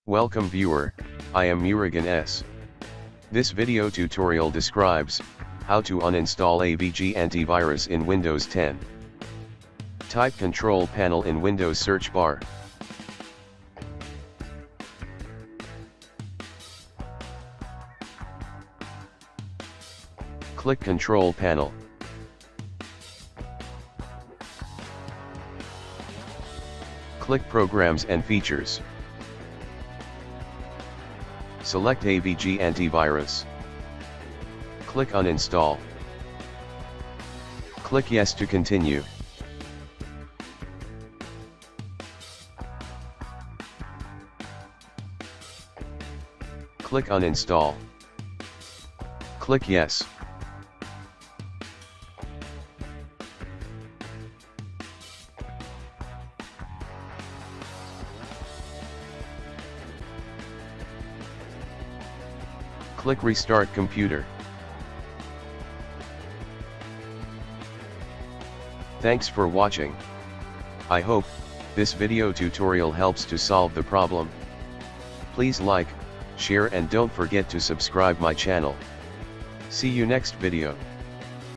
Welcome viewer, I am Murugan S. This video tutorial describes how to uninstall AVG Antivirus in Windows 10. Type Control Panel in Windows search bar. Click Control Panel. Click Programs and Features. Select AVG Antivirus. Click Uninstall. Click Yes to continue. Click Uninstall. Click Yes. Click Restart Computer. Thanks for watching. I hope this video tutorial helps to solve the problem. Please like, share and don't forget to subscribe my channel. See you next video.